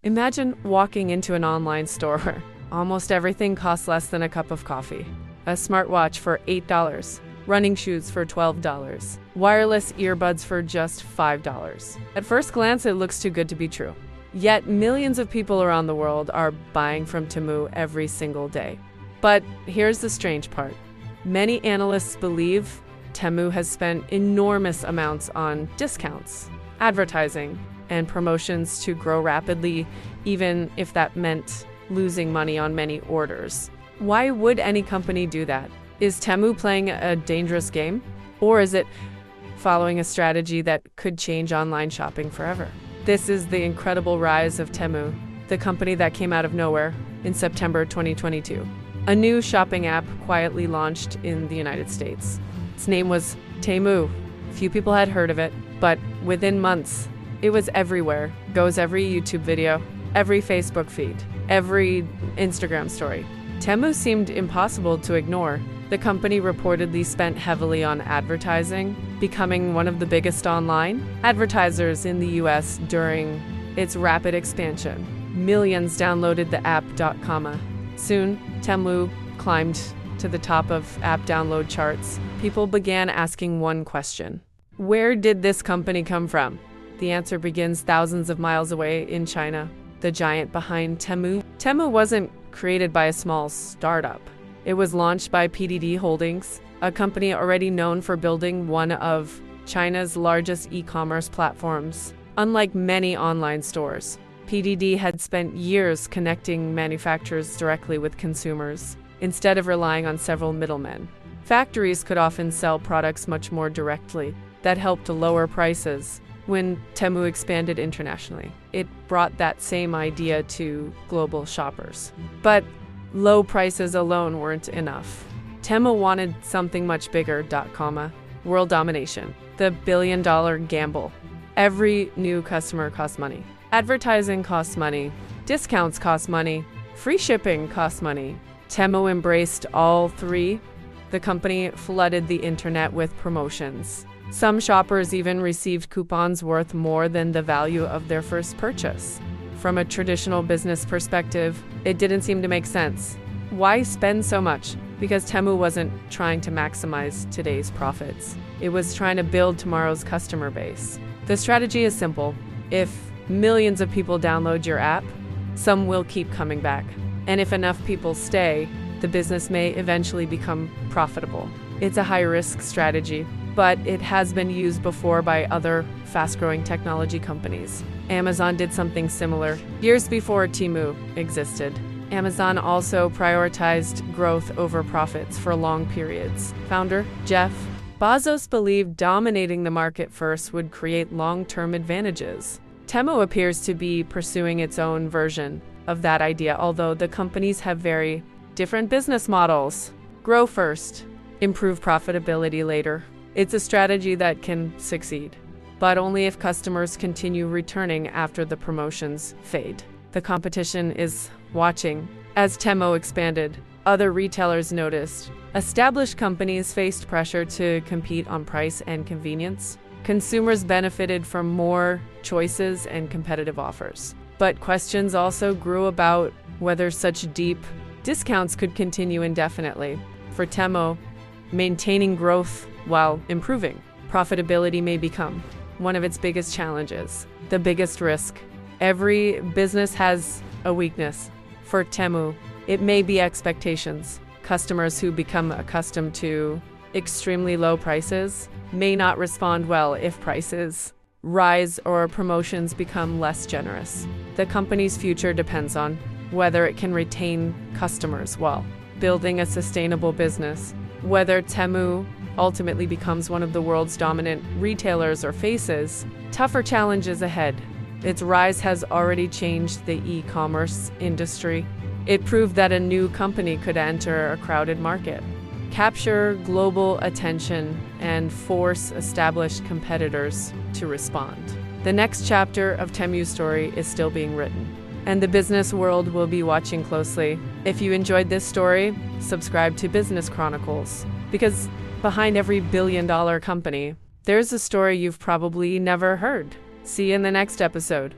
Imagine walking into an online store where almost everything costs less than a cup of coffee. A smartwatch for $8, running shoes for $12, wireless earbuds for just $5. At first glance, it looks too good to be true. Yet millions of people around the world are buying from Temu every single day. But here's the strange part. Many analysts believe Temu has spent enormous amounts on discounts, advertising, and promotions to grow rapidly, even if that meant losing money on many orders. Why would any company do that? Is Temu playing a dangerous game? Or is it following a strategy that could change online shopping forever? This is the incredible rise of Temu, the company that came out of nowhere in September 2022. A new shopping app quietly launched in the United States. Its name was Temu. Few people had heard of it, but within months, it was everywhere. Goes every YouTube video, every Facebook feed, every Instagram story. Temu seemed impossible to ignore. The company reportedly spent heavily on advertising, becoming one of the biggest online advertisers in the US during its rapid expansion. Millions downloaded the app. Soon, Temu climbed to the top of app download charts. People began asking one question: where did this company come from? The answer begins thousands of miles away in China, the giant behind Temu. Temu wasn't created by a small startup. It was launched by PDD Holdings, a company already known for building one of China's largest e-commerce platforms. Unlike many online stores, PDD had spent years connecting manufacturers directly with consumers, instead of relying on several middlemen. Factories could often sell products much more directly. That helped to lower prices. When Temu expanded internationally, it brought that same idea to global shoppers. But low prices alone weren't enough. Temu wanted something much bigger. World domination, the billion-dollar gamble. Every new customer costs money. Advertising costs money. Discounts cost money. Free shipping costs money. Temu embraced all three. The company flooded the internet with promotions. Some shoppers even received coupons worth more than the value of their first purchase. From a traditional business perspective, it didn't seem to make sense. Why spend so much? Because Temu wasn't trying to maximize today's profits. It was trying to build tomorrow's customer base. The strategy is simple. If millions of people download your app, some will keep coming back. And if enough people stay, the business may eventually become profitable. It's a high-risk strategy, but it has been used before by other fast-growing technology companies. Amazon did something similar years before Temu existed. Amazon also prioritized growth over profits for long periods. Founder Jeff Bezos believed dominating the market first would create long-term advantages. Temu appears to be pursuing its own version of that idea, although the companies have very different business models. Grow first, improve profitability later. It's a strategy that can succeed, but only if customers continue returning after the promotions fade. The competition is watching. As Temu expanded, other retailers noticed. Established companies faced pressure to compete on price and convenience. Consumers benefited from more choices and competitive offers. But questions also grew about whether such deep discounts could continue indefinitely. For Temu, maintaining growth while improving profitability may become one of its biggest challenges, the biggest risk. Every business has a weakness. For Temu, it may be expectations. Customers who become accustomed to extremely low prices may not respond well if prices rise or promotions become less generous. The company's future depends on whether it can retain customers while building a sustainable business. Whether Temu ultimately becomes one of the world's dominant retailers or faces tougher challenges ahead. Its rise has already changed the e-commerce industry. It proved that a new company could enter a crowded market, capture global attention, and force established competitors to respond. The next chapter of Temu's story is still being written, and the business world will be watching closely. If you enjoyed this story, subscribe to Business Chronicles, because behind every billion-dollar company, there's a story you've probably never heard. See you in the next episode.